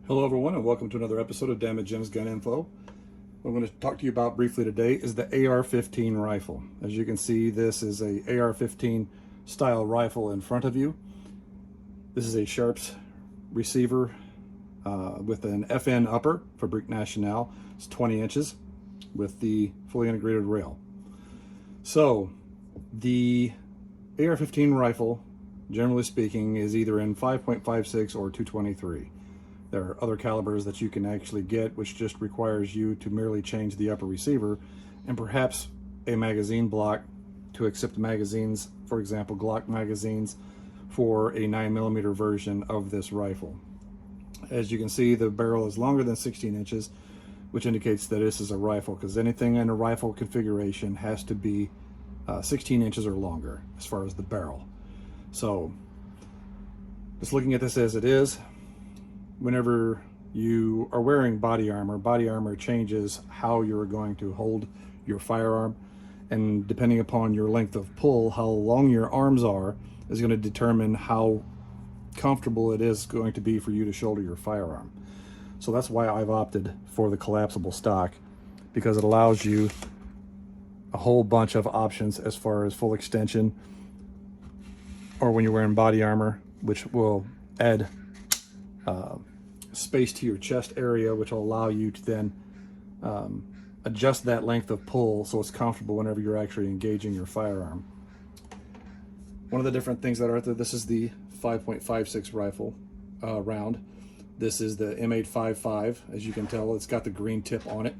Hello everyone and welcome to another episode of Dammit Jim's Gun Info. What I'm going to talk to you about briefly today is the AR-15 rifle. As you can see, this is a AR-15 style rifle in front of you. This is a Sharps receiver with an FN upper, Fabrique Nationale. It's 20 inches with the fully integrated rail. So the AR-15 rifle, generally speaking, is either in 5.56 or 223. There are other calibers that you can actually get, which just requires you to merely change the upper receiver and perhaps a magazine block to accept magazines, for example, Glock magazines, for a 9mm version of this rifle. As you can see, the barrel is longer than 16 inches, which indicates that this is a rifle, because anything in a rifle configuration has to be 16 inches or longer as far as the barrel. So, just looking at this as it is, whenever you are wearing body armor changes how you're going to hold your firearm, and depending upon your length of pull, how long your arms are is going to determine how comfortable it is going to be for you to shoulder your firearm. So that's why I've opted for the collapsible stock, because it allows you a whole bunch of options as far as full extension, or when you're wearing body armor, which will add space to your chest area, which will allow you to then adjust that length of pull so it's comfortable whenever you're actually engaging your firearm. One of the different things that are out there, this is the 5.56 rifle round. This is the M855. As you can tell, it's got the green tip on it.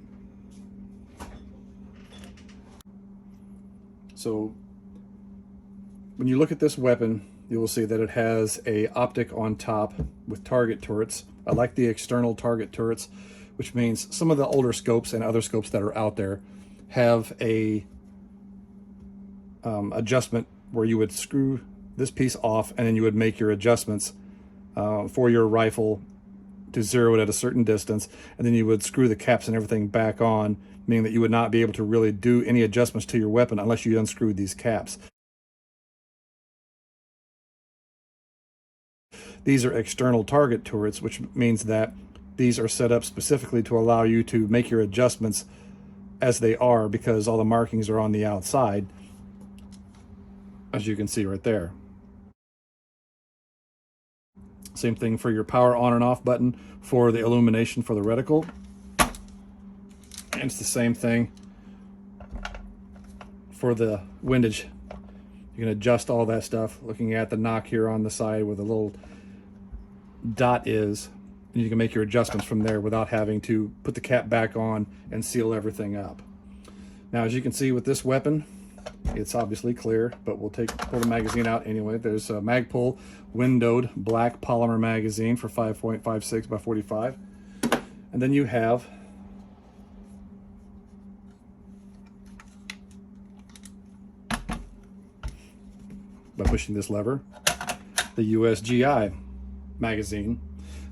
So when you look at this weapon, you will see that it has a optic on top with target turrets. I like the external target turrets, which means some of the older scopes and other scopes that are out there have a adjustment where you would screw this piece off and then you would make your adjustments for your rifle to zero it at a certain distance, and then you would screw the caps and everything back on, meaning that you would not be able to really do any adjustments to your weapon unless you unscrewed these caps. These are external target turrets, which means that these are set up specifically to allow you to make your adjustments as they are, because all the markings are on the outside, as you can see right there. Same thing for your power on and off button for the illumination for the reticle. And it's the same thing for the windage. You can adjust all that stuff, looking at the knock here on the side where the little dot is, and you can make your adjustments from there without having to put the cap back on and seal everything up. Now, as you can see with this weapon, it's obviously clear, but we'll pull the magazine out anyway. There's a Magpul windowed black polymer magazine for 5.56 by 45, and then you have by pushing this lever, the USGI magazine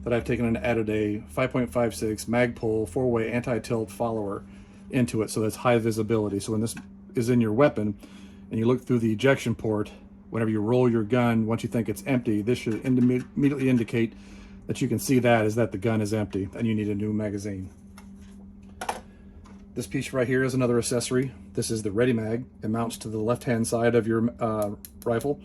that I've taken and added a 5.56 Magpul 4-way anti-tilt follower into it, so that's high visibility. So when this is in your weapon and you look through the ejection port, whenever you roll your gun, once you think it's empty, this should immediately indicate that you can see that is that the gun is empty and you need a new magazine. This piece right here is another accessory. This is the Ready Mag. It mounts to the left-hand side of your rifle.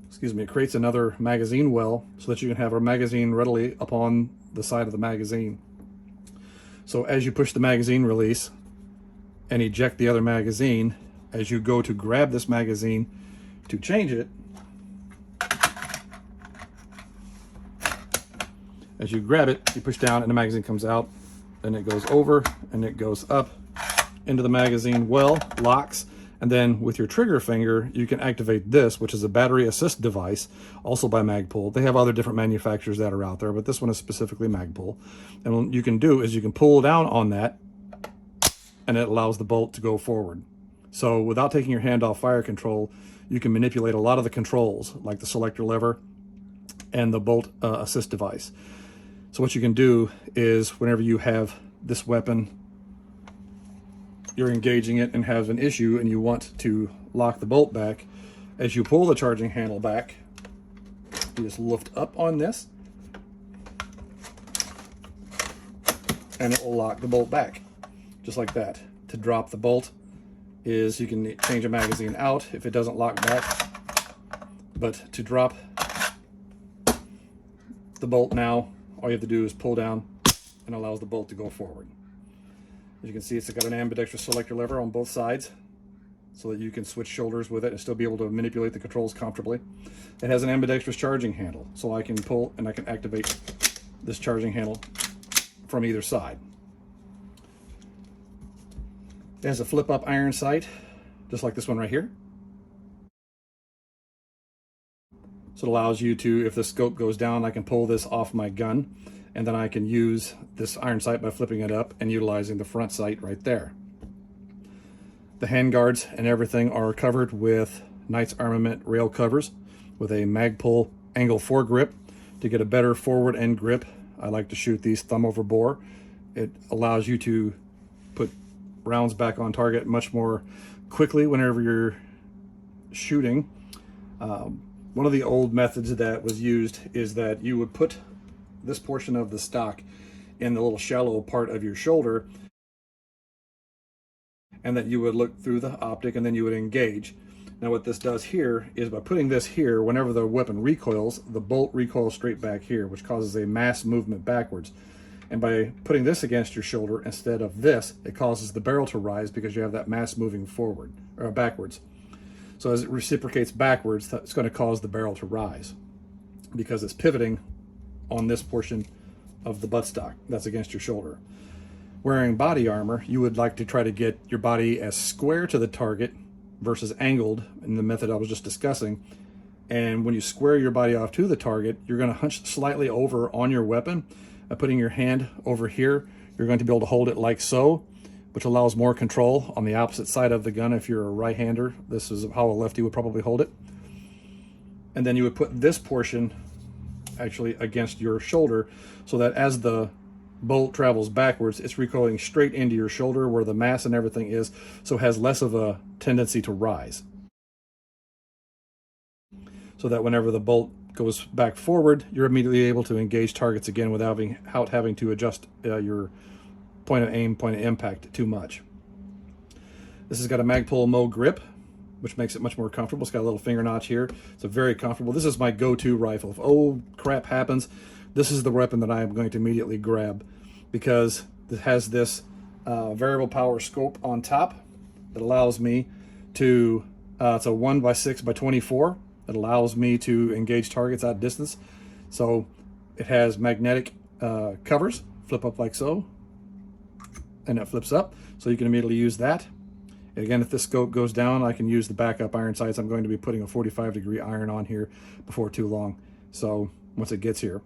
Excuse me, it creates another magazine well so that you can have a magazine readily upon the side of the magazine. So as you push the magazine release and eject the other magazine, as you go to grab this magazine to change it, as you grab it, you push down and the magazine comes out, then it goes over and it goes up into the magazine well, locks, and then with your trigger finger, you can activate this, which is a battery assist device, also by Magpul. They have other different manufacturers that are out there, but this one is specifically Magpul. And what you can do is you can pull down on that, and it allows the bolt to go forward. So without taking your hand off fire control, you can manipulate a lot of the controls, like the selector lever and the bolt assist device. So what you can do is, whenever you have this weapon, you're engaging it and has an issue and you want to lock the bolt back, as you pull the charging handle back, you just lift up on this and it will lock the bolt back, just like that. To drop the bolt is you can change a magazine out if it doesn't lock back. But to drop the bolt now, all you have to do is pull down and allows the bolt to go forward. As you can see, it's got an ambidextrous selector lever on both sides so that you can switch shoulders with it and still be able to manipulate the controls comfortably. It has an ambidextrous charging handle, so I can pull and I can activate this charging handle from either side. It has a flip-up iron sight, just like this one right here. So it allows you to, if the scope goes down, I can pull this off my gun, and then I can use this iron sight by flipping it up and utilizing the front sight right there. The handguards and everything are covered with Knight's Armament rail covers with a Magpul angle foregrip to get a better forward end grip. I like to shoot these thumb over bore. It allows you to put rounds back on target much more quickly whenever you're shooting. One of the old methods that was used is that you would put this portion of the stock in the little shallow part of your shoulder, and that you would look through the optic and then you would engage. Now what this does here is by putting this here, whenever the weapon recoils, the bolt recoils straight back here, which causes a mass movement backwards. And by putting this against your shoulder instead of this, it causes the barrel to rise because you have that mass moving forward or backwards. So as it reciprocates backwards, that's going to cause the barrel to rise because it's pivoting on this portion of the buttstock that's against your shoulder. Wearing body armor, you would like to try to get your body as square to the target versus angled in the method I was just discussing. And when you square your body off to the target, you're going to hunch slightly over on your weapon. By putting your hand over here, you're going to be able to hold it like so, which allows more control on the opposite side of the gun. If you're a right-hander, this is how a lefty would probably hold it. And then you would put this portion actually against your shoulder so that as the bolt travels backwards, it's recoiling straight into your shoulder where the mass and everything is, so it has less of a tendency to rise. So that whenever the bolt goes back forward, you're immediately able to engage targets again without having to adjust your point of aim, point of impact too much. This has got a Magpul Mo grip, which makes it much more comfortable. It's got a little finger notch here. It's a very comfortable. This is my go-to rifle. If oh crap happens, this is the weapon that I am going to immediately grab because it has this variable power scope on top that allows me to, it's a 1x6x24. It allows me to engage targets at distance. So it has magnetic covers, flip up like so, and it flips up. So you can immediately use that. And again, if this scope goes down, I can use the backup iron sights. I'm going to be putting a 45-degree iron on here before too long. So once it gets here,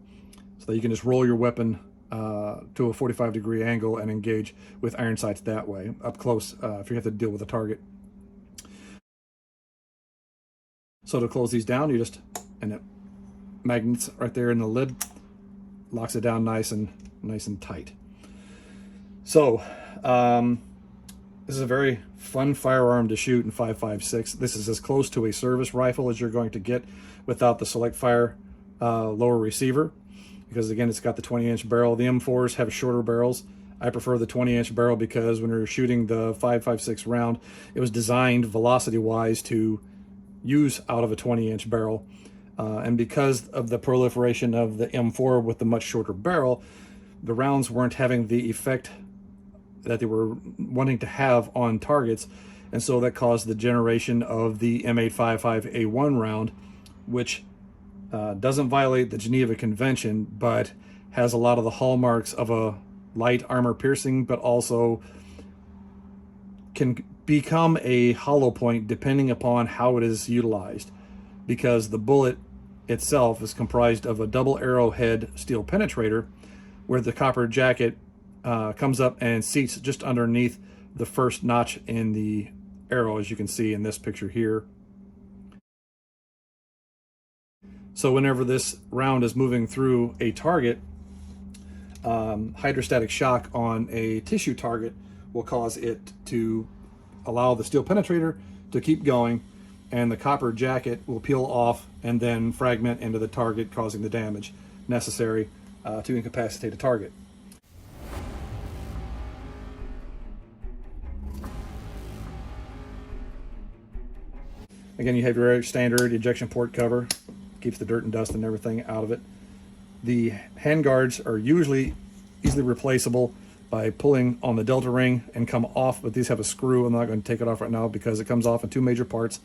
so that you can just roll your weapon to a 45-degree angle and engage with iron sights that way, up close if you have to deal with a target. So to close these down, you just, and it magnets right there in the lid, locks it down nice and tight. So this is a very fun firearm to shoot in 5.56. This is as close to a service rifle as you're going to get without the select fire lower receiver, because again, it's got the 20-inch barrel. The M4s have shorter barrels. I prefer the 20-inch barrel because when you're shooting the 5.56 round, it was designed velocity-wise to use out of a 20-inch barrel. And because of the proliferation of the M4 with the much shorter barrel, the rounds weren't having the effect that they were wanting to have on targets. And so that caused the generation of the M855A1 round, which doesn't violate the Geneva Convention, but has a lot of the hallmarks of a light armor piercing, but also can become a hollow point depending upon how it is utilized, because the bullet itself is comprised of a double arrowhead steel penetrator where the copper jacket comes up and seats just underneath the first notch in the arrow, as you can see in this picture here. So whenever this round is moving through a target, hydrostatic shock on a tissue target will cause it to allow the steel penetrator to keep going, and the copper jacket will peel off and then fragment into the target, causing the damage necessary to incapacitate a target. Again, you have your standard ejection port cover, keeps the dirt and dust and everything out of it. The hand guards are usually easily replaceable by pulling on the delta ring and come off, but these have a screw. I'm not going to take it off right now because it comes off in two major parts.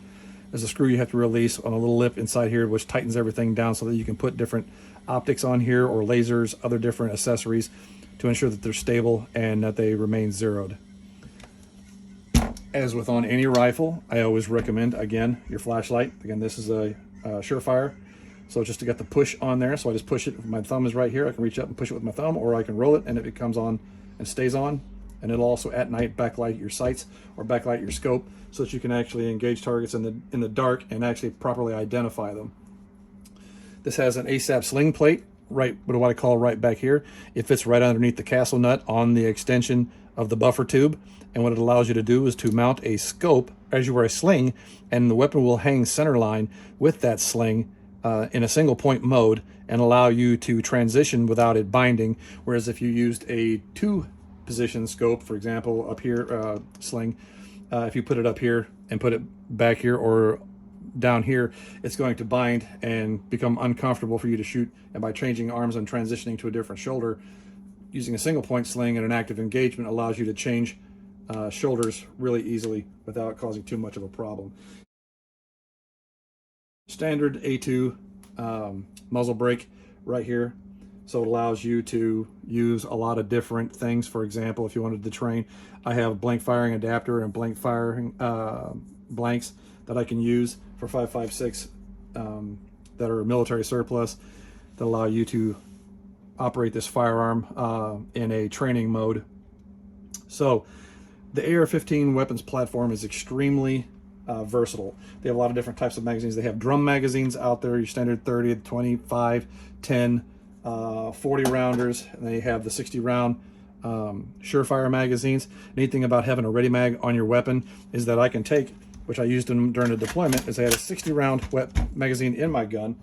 There's a screw you have to release on a little lip inside here, which tightens everything down so that you can put different optics on here or lasers, other different accessories to ensure that they're stable and that they remain zeroed. As with on any rifle, I always recommend, again, your flashlight. Again, this is a Surefire. So just to get the push on there, so I just push it. My thumb is right here. I can reach up and push it with my thumb, or I can roll it and it comes on and stays on. And it'll also at night backlight your sights or backlight your scope so that you can actually engage targets in the dark and actually properly identify them. This has an ASAP sling plate, right, what I call right back here. It fits right underneath the castle nut on the extension of the buffer tube. And what it allows you to do is to mount a scope as you wear a sling, and the weapon will hang center line with that sling in a single point mode and allow you to transition without it binding. Whereas if you used a two position scope, for example, up here, sling, if you put it up here and put it back here or down here, it's going to bind and become uncomfortable for you to shoot. And by changing arms and transitioning to a different shoulder, using a single point sling and an active engagement allows you to change shoulders really easily without causing too much of a problem. Standard A2 muzzle brake right here. So it allows you to use a lot of different things. For example, if you wanted to train, I have a blank firing adapter and blank firing blanks that I can use for 5.56 that are military surplus that allow you to operate this firearm in a training mode. So the AR-15 weapons platform is extremely versatile. They have a lot of different types of magazines. They have drum magazines out there, your standard 30, 25, 10, 40 rounders, and they have the 60 round Surefire magazines. Neat thing about having a ready mag on your weapon is that I can take, which I used during the deployment, is I had a 60 round magazine in my gun.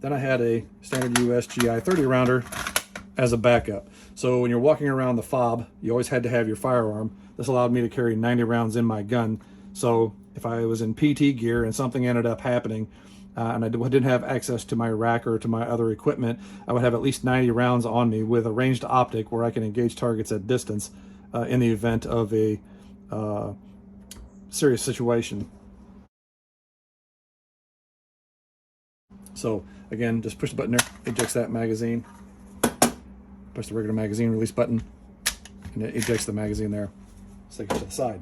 Then I had a standard US GI 30 rounder as a backup. So when you're walking around the fob, you always had to have your firearm. This allowed me to carry 90 rounds in my gun. So if I was in PT gear and something ended up happening and I didn't have access to my rack or to my other equipment, I would have at least 90 rounds on me with a ranged optic where I can engage targets at distance in the event of a serious situation. So again, just push the button there, ejects that magazine. Push the regular magazine release button, and it ejects the magazine there. Let's take it to the side.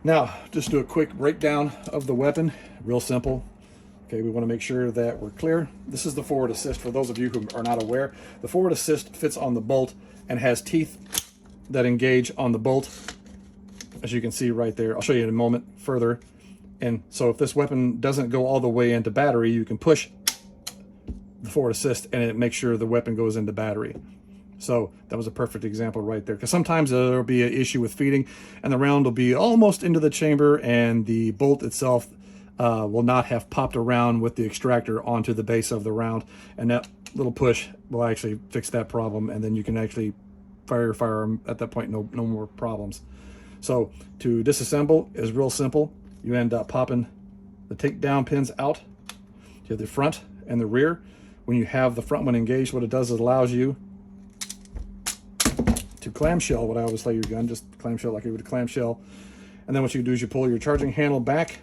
Now, just do a quick breakdown of the weapon. Real simple. Okay, we want to make sure that we're clear. This is the forward assist. For those of you who are not aware, the forward assist fits on the bolt and has teeth that engage on the bolt, as you can see right there. I'll show you in a moment further. And so if this weapon doesn't go all the way into battery, you can push the forward assist and it makes sure the weapon goes into battery. So that was a perfect example right there, because sometimes there'll be an issue with feeding and the round will be almost into the chamber and the bolt itself will not have popped around with the extractor onto the base of the round, and that little push will actually fix that problem, and then you can actually fire your firearm at that point. No more problems. So to disassemble is real simple. You end up popping the takedown pins out. You have the front and the rear. When you have the front one engaged, what it does is it allows you to clamshell. What I always lay your gun, just clamshell like you would a clamshell. And then what you do is you pull your charging handle back,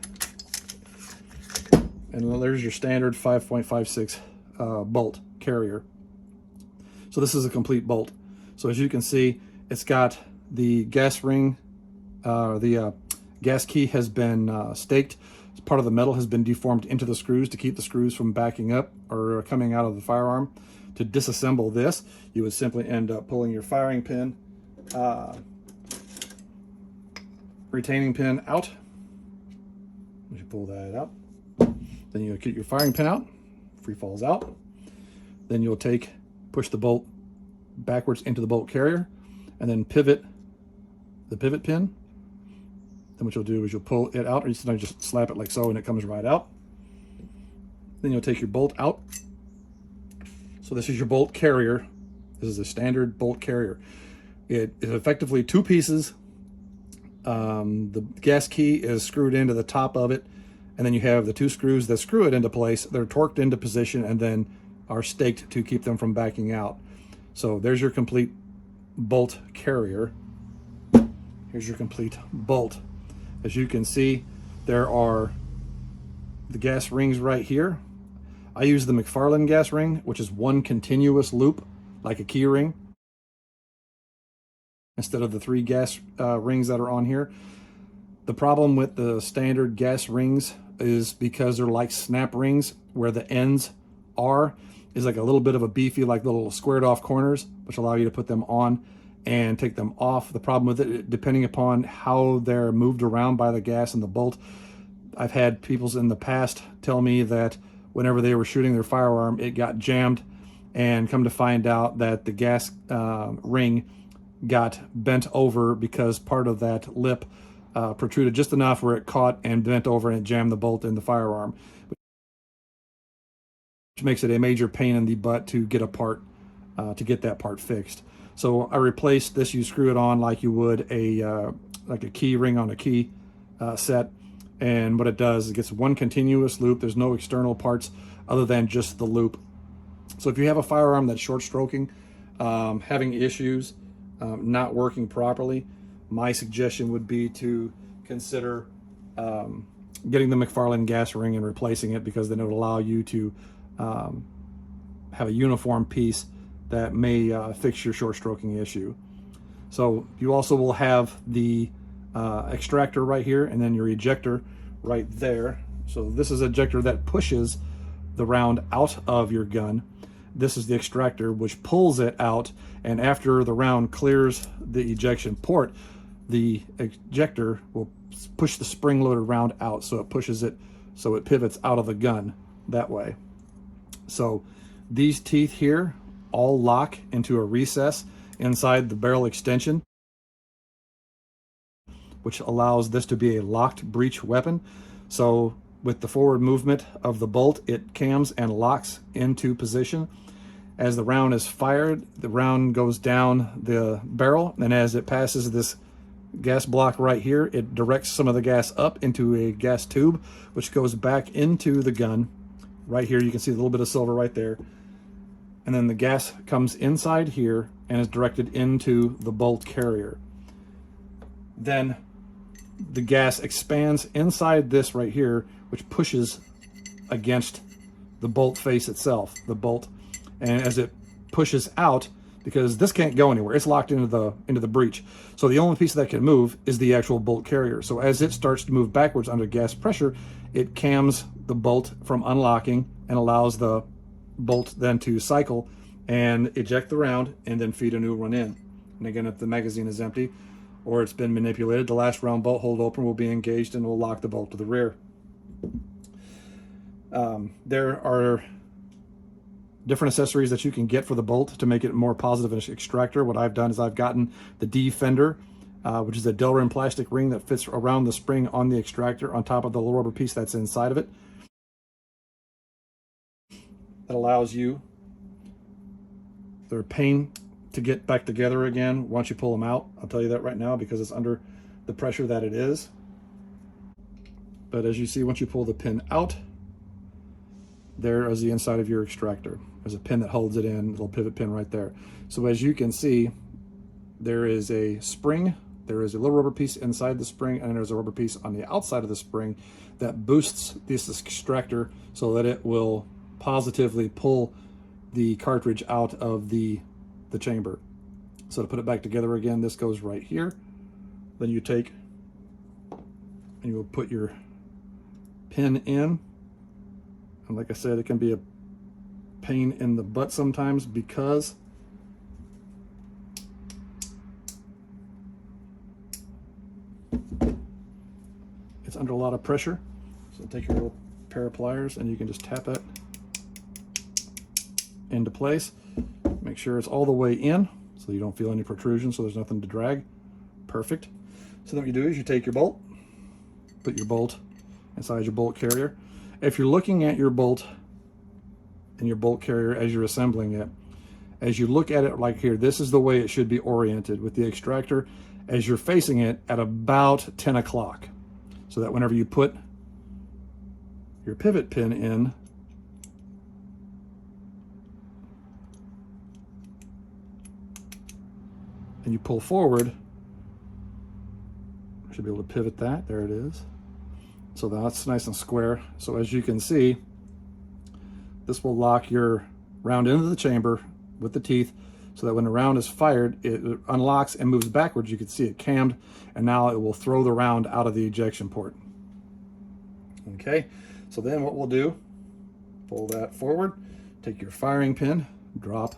and there's your standard 5.56 bolt carrier. So this is a complete bolt. So as you can see, it's got the gas ring, the gas key has been staked. Part of the metal has been deformed into the screws to keep the screws from backing up or coming out of the firearm. To disassemble this, you would simply end up pulling your firing pin, retaining pin out. You pull that out. Then you'll get your firing pin out, free falls out. Then you'll push the bolt backwards into the bolt carrier, and then pivot the pivot pin. Then what you'll do is you'll pull it out, or sometimes just slap it like so, and it comes right out. Then you'll take your bolt out. So this is your bolt carrier. This is a standard bolt carrier. It is effectively two pieces. The gas key is screwed into the top of it, and then you have the 2 screws that screw it into place. They're torqued into position and then are staked to keep them from backing out. So there's your complete bolt carrier. Here's your complete bolt. As you can see, there are the gas rings right here. I use the McFarlane gas ring, which is one continuous loop, like a key ring, instead of the 3 gas rings that are on here. The problem with the standard gas rings is because they're like snap rings, where the ends is like a little bit of a beefy, like little squared off corners, which allow you to put them on and take them off. The problem with it, depending upon how they're moved around by the gas and the bolt, I've had people in the past tell me that whenever they were shooting their firearm, it got jammed, and come to find out that the gas ring got bent over because part of that lip protruded just enough where it caught and bent over and it jammed the bolt in the firearm, which makes it a major pain in the butt to get to get that part fixed. So I replaced this. You screw it on like you would like a key ring on a key set, and what it does is it gets one continuous loop. There's no external parts other than just the loop. So if you have a firearm that's short stroking, having issues, not working properly, my suggestion would be to consider getting the McFarlane gas ring and replacing it, because then it will allow you to have a uniform piece that may fix your short stroking issue. So you also will have the extractor right here, and then your ejector right there. So this is an ejector that pushes the round out of your gun. This is the extractor, which pulls it out, and after the round clears the ejection port, the ejector will push the spring-loaded round out, so it pushes it, so it pivots out of the gun that way. So these teeth here all lock into a recess inside the barrel extension, which allows this to be a locked breech weapon. So with the forward movement of the bolt, it cams and locks into position. As the round is fired, the round goes down the barrel, and as it passes this gas block right here, it directs some of the gas up into a gas tube, which goes back into the gun. Right here, you can see a little bit of silver right there. And then the gas comes inside here and is directed into the bolt carrier. Then the gas expands inside this right here, which pushes against the bolt face itself, the bolt. And as it pushes out, because this can't go anywhere, it's locked into the breech. So the only piece that can move is the actual bolt carrier. So as it starts to move backwards under gas pressure, it cams the bolt from unlocking and allows the bolt then to cycle and eject the round and then feed a new one in. And again, if the magazine is empty or it's been manipulated, the last round bolt hold open will be engaged and will lock the bolt to the rear. There are different accessories that you can get for the bolt to make it more positive as an extractor. What I've done is I've gotten the D-Fender, which is a Delrin plastic ring that fits around the spring on the extractor on top of the little rubber piece that's inside of it. That allows you their pain to get back together again once you pull them out. I'll tell you that right now because it's under the pressure that it is. But as you see, once you pull the pin out, there is the inside of your extractor. There's a pin that holds it in, a little pivot pin right there. So as you can see, there is a spring, there is a little rubber piece inside the spring, and there's a rubber piece on the outside of the spring that boosts this extractor so that it will positively pull the cartridge out of the chamber. So to put it back together again, this goes right here. Then you take and you will put your pin in. And like I said, it can be a pain in the butt sometimes because it's under a lot of pressure. So take your little pair of pliers and you can just tap it into place. Make sure it's all the way in so you don't feel any protrusion, so there's nothing to drag. Perfect. So then what you do is you take your bolt, put your bolt inside your bolt carrier. If you're looking at your bolt and your bolt carrier as you're assembling it, as you look at it like here, this is the way it should be oriented with the extractor as you're facing it at about 10 o'clock. So that whenever you put your pivot pin in, and you pull forward, I should be able to pivot that. There it is. So that's nice and square. So as you can see, this will lock your round into the chamber with the teeth, so that when the round is fired, it unlocks and moves backwards. You can see it cammed, and now it will throw the round out of the ejection port. Okay, so then what we'll do, pull that forward, take your firing pin, drop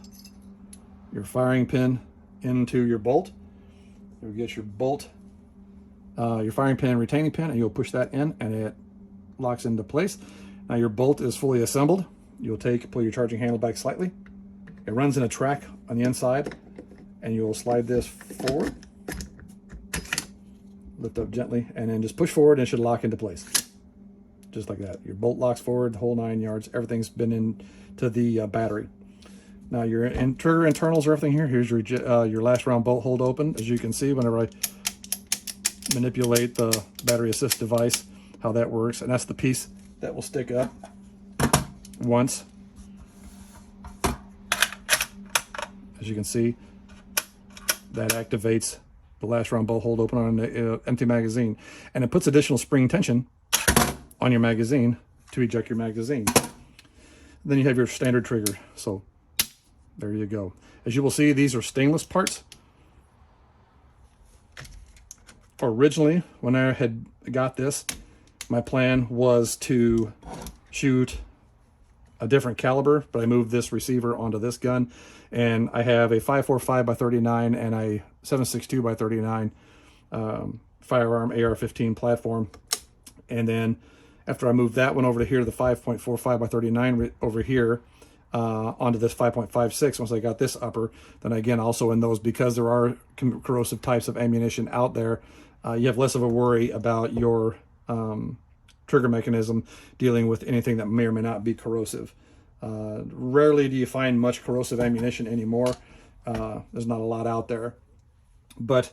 your firing pin into your bolt. You'll get your bolt, your firing pin, retaining pin, and you'll push that in, and it locks into place. Now your bolt is fully assembled. You'll pull your charging handle back slightly. It runs in a track on the inside, and you'll slide this forward, lift up gently, and then just push forward, and it should lock into place. Just like that. Your bolt locks forward, the whole 9 yards. Everything's been into the battery. Now your trigger internals are everything here. Here's your last round bolt hold open. As you can see, whenever I manipulate the battery assist device, how that works. And that's the piece that will stick up once. As you can see, that activates the last round bolt hold open on an empty magazine. And it puts additional spring tension on your magazine to eject your magazine. Then you have your standard trigger. So there you go. As you will see, these are stainless parts. Originally, when I had got this, my plan was to shoot a different caliber, but I moved this receiver onto this gun, and I have a 545 by 39 and a 762 by 39 firearm AR-15 platform. And then after I moved that one over to here, the 5.45 by 39 over here, onto this 5.56, once I got this upper, then again, also in those, because there are corrosive types of ammunition out there, you have less of a worry about your trigger mechanism dealing with anything that may or may not be corrosive. Rarely do you find much corrosive ammunition anymore. There's not a lot out there. But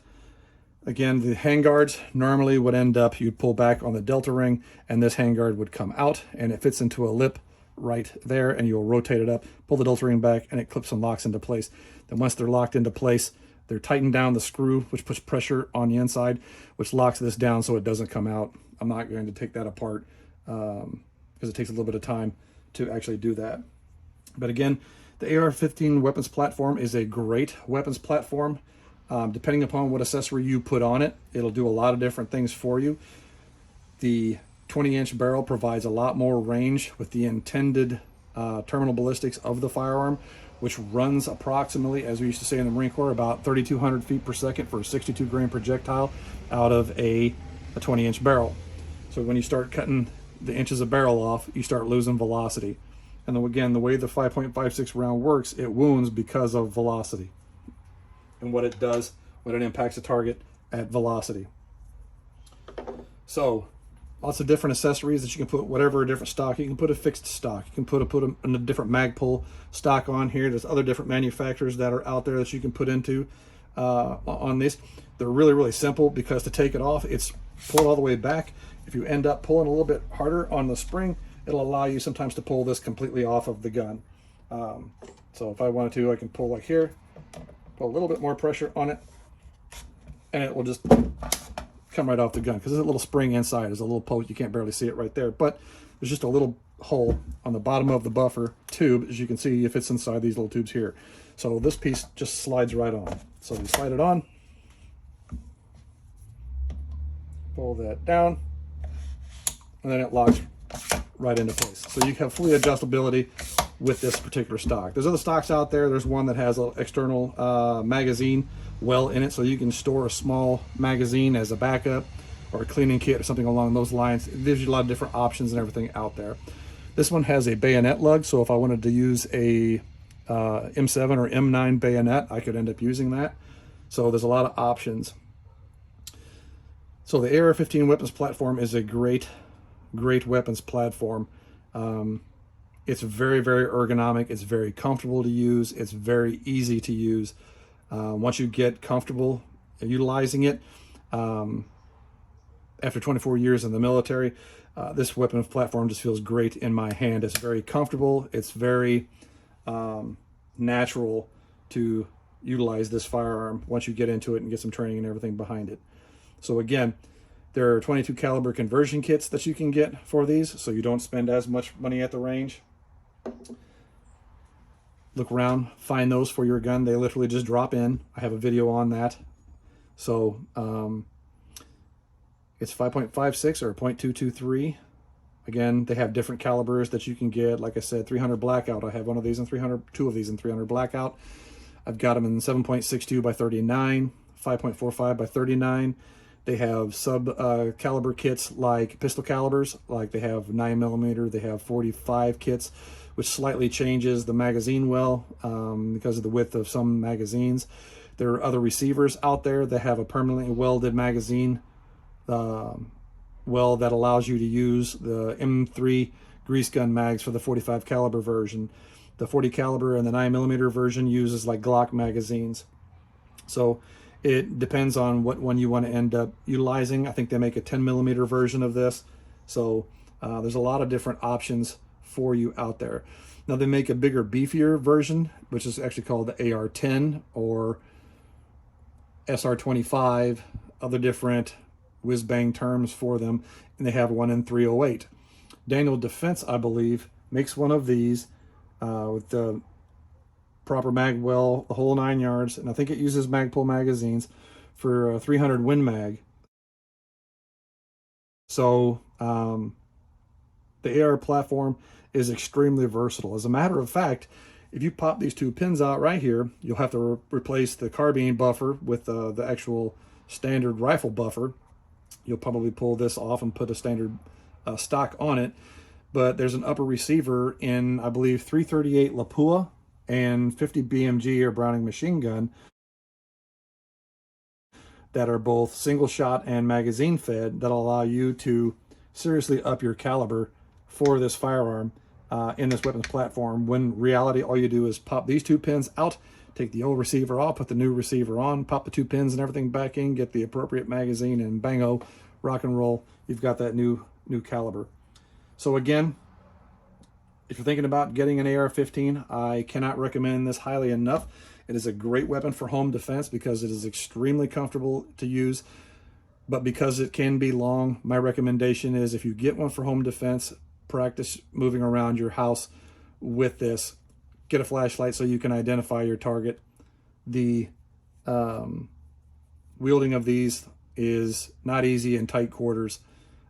again, the handguards normally would end up, you'd pull back on the delta ring, and this handguard would come out, and it fits into a lip right there, and you'll rotate it up, pull the delta ring back, and it clips and locks into place. Then once they're locked into place, they're tightened down the screw, which puts pressure on the inside, which locks this down so it doesn't come out. I'm not going to take that apart because it takes a little bit of time to actually do that. But again, the AR-15 weapons platform is a great weapons platform. Depending upon what accessory you put on it, it'll do a lot of different things for you. The 20-inch barrel provides a lot more range with the intended terminal ballistics of the firearm, which runs approximately, as we used to say in the Marine Corps, about 3,200 feet per second for a 62-grain projectile out of a 20-inch barrel. So when you start cutting the inches of barrel off, you start losing velocity. And then again, the way the 5.56 round works, it wounds because of velocity and what it does when it impacts a target at velocity. So lots of different accessories that you can put, whatever different stock. You can put a fixed stock. You can put a different Magpul stock on here. There's other different manufacturers that are out there that you can put into on these. They're really, really simple because to take it off, it's pull it all the way back. If you end up pulling a little bit harder on the spring, it'll allow you sometimes to pull this completely off of the gun. So if I wanted to, I can pull like here, put a little bit more pressure on it, and it will just come right off the gun because there's a little spring inside. There's a little post. You can't barely see it right there, but there's just a little hole on the bottom of the buffer tube. As you can see, it fits inside these little tubes here. So this piece just slides right on. So you slide it on, pull that down, and then it locks right into place. So you have fully adjustability with this particular stock. There's other stocks out there. There's one that has an external magazine well in it, so you can store a small magazine as a backup or a cleaning kit or something along those lines. It gives you a lot of different options and everything out there. This one has a bayonet lug, so if I wanted to use a M7 or M9 bayonet, I could end up using that. So there's a lot of options. So the AR-15 weapons platform is a great weapons platform. It's very, very ergonomic. It's very comfortable to use. It's very easy to use. Once you get comfortable utilizing it, after 24 years in the military, This weapon platform just feels great in my hand. It's very comfortable. It's very natural to utilize this firearm once you get into it and get some training and everything behind it. So again, there are 22 caliber conversion kits that you can get for these, so you don't spend as much money at the range. Look around, find those for your gun. They literally just drop in. I have a video on that. So it's 5.56 or 0.223. Again, they have different calibers that you can get. Like I said, 300 blackout. I have one of these in 300, two of these in 300 blackout. I've got them in 7.62 by 39, 5.45 by 39. They have sub caliber kits like pistol calibers, like they have 9mm, they have 45 kits, which slightly changes the magazine well because of the width of some magazines. There are other receivers out there that have a permanently welded magazine well that allows you to use the M3 grease gun mags for the 45 caliber version. The 40 caliber and the 9mm version uses like Glock magazines. So it depends on what one you want to end up utilizing. I think they make a 10mm version of this. So there's a lot of different options for you out there. Now they make a bigger, beefier version, which is actually called the AR-10 or SR-25, other different whiz-bang terms for them, and they have one in 308. Daniel Defense, I believe, makes one of these with the proper mag well, the whole 9 yards, and I think it uses Magpul magazines for 300 Win Mag. So the AR platform is extremely versatile. As a matter of fact, if you pop these two pins out right here, you'll have to replace the carbine buffer with the actual standard rifle buffer. You'll probably pull this off and put a standard stock on it. But there's an upper receiver in, I believe, 338 Lapua and 50 BMG or Browning machine gun that are both single shot and magazine fed that allow you to seriously up your caliber for this firearm in this weapons platform, when reality all you do is pop these two pins out, take the old receiver off, put the new receiver on, pop the two pins and everything back in, get the appropriate magazine, and bango, rock and roll, you've got that new caliber. So again, if you're thinking about getting an AR-15, I cannot recommend this highly enough. It is a great weapon for home defense because it is extremely comfortable to use, but because it can be long, my recommendation is if you get one for home defense, practice moving around your house with this. Get a flashlight so you can identify your target. The wielding of these is not easy in tight quarters,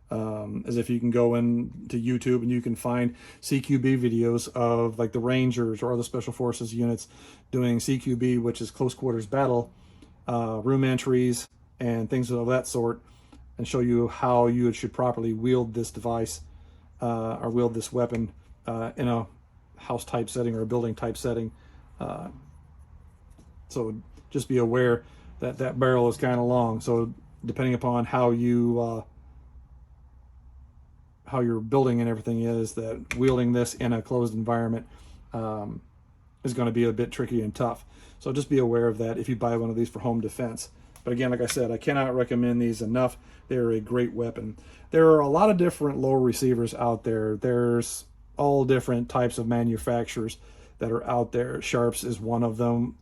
as if you can go into YouTube and you can find CQB videos of like the Rangers or other Special Forces units doing CQB, which is close quarters battle, room entries and things of that sort, and show you how you should properly wield this device or wield this weapon in a house type setting or a building type setting. So just be aware that that barrel is kind of long. So depending upon how you how your building and everything is, that wielding this in a closed environment is going to be a bit tricky and tough. So just be aware of that if you buy one of these for home defense. But again, like I said, I cannot recommend these enough. They're a great weapon. There are a lot of different low receivers out there. There's all different types of manufacturers that are out there. Sharps is one of them.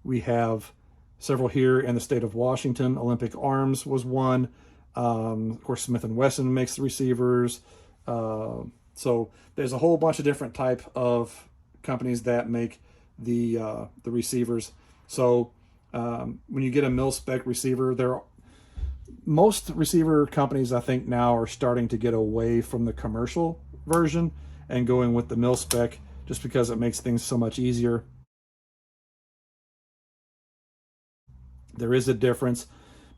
We have several here in the state of Washington. Olympic Arms was one. Of course, Smith & Wesson makes the receivers. So there's a whole bunch of different type of companies that make the receivers. So when you get a mil-spec receiver, most receiver companies, I think, now are starting to get away from the commercial version and going with the mil-spec just because it makes things so much easier. There is a difference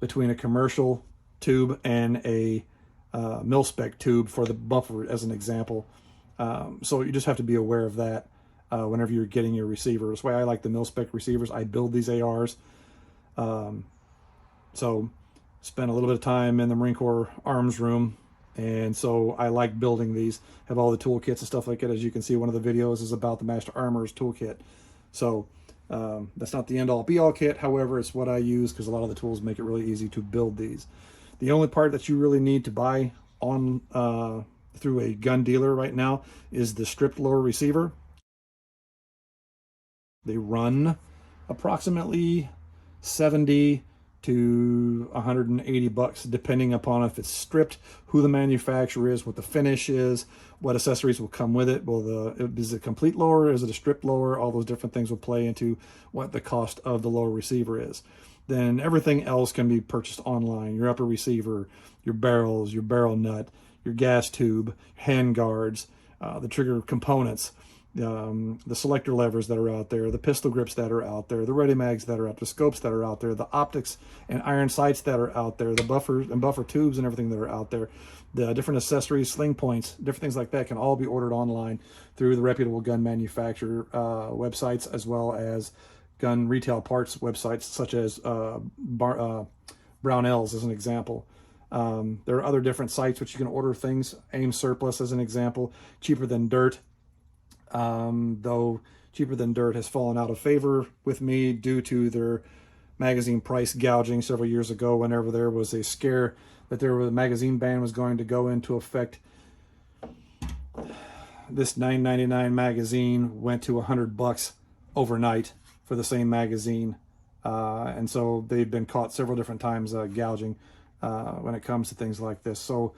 between a commercial tube and a mil-spec tube for the buffer, as an example. So you just have to be aware of that whenever you're getting your receiver. That's why I like the mil-spec receivers. I build these ARs. So spent a little bit of time in the Marine Corps arms room, and so I like building these. Have all the toolkits and stuff like that. As you can see, one of the videos is about the Master Armorer's toolkit. So that's not the end-all be-all kit. However, it's what I use because a lot of the tools make it really easy to build these. The only part that you really need to buy on through a gun dealer right now is the stripped lower receiver. They run approximately 70 to 180 bucks, depending upon if it's stripped, who the manufacturer is, what the finish is, what accessories will come with it. Well, is it a complete lower? Is it a stripped lower? All those different things will play into what the cost of the lower receiver is. Then everything else can be purchased online. Your upper receiver, your barrels, your barrel nut, your gas tube, hand guards, the trigger components, the selector levers that are out there, the pistol grips that are out there, the ready mags that are out there, the scopes that are out there, the optics and iron sights that are out there, the buffers and buffer tubes and everything that are out there, the different accessories, sling points, different things like that can all be ordered online through the reputable gun manufacturer websites, as well as gun retail parts websites such as Brownells as an example. There are other different sites which you can order things. Aim Surplus as an example, Cheaper Than Dirt. Though Cheaper Than Dirt has fallen out of favor with me due to their magazine price gouging several years ago, whenever there was a scare that there was a magazine ban was going to go into effect. This $9.99 magazine went to $100 overnight for the same magazine, and so they've been caught several different times gouging when it comes to things like this. So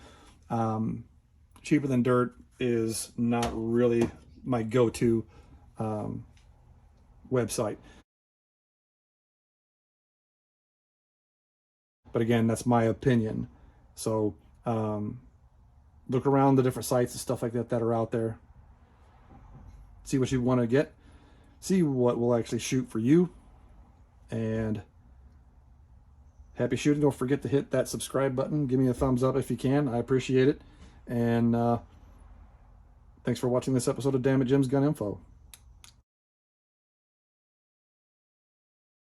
Cheaper Than Dirt is not really my go-to website. But again, that's my opinion. So look around the different sites and stuff like that that are out there. See what you want to get. See what will actually shoot for you. And happy shooting. Don't forget to hit that subscribe button. Give me a thumbs up if you can. I appreciate it. And thanks for watching this episode of Dammit Jim's Gun Info.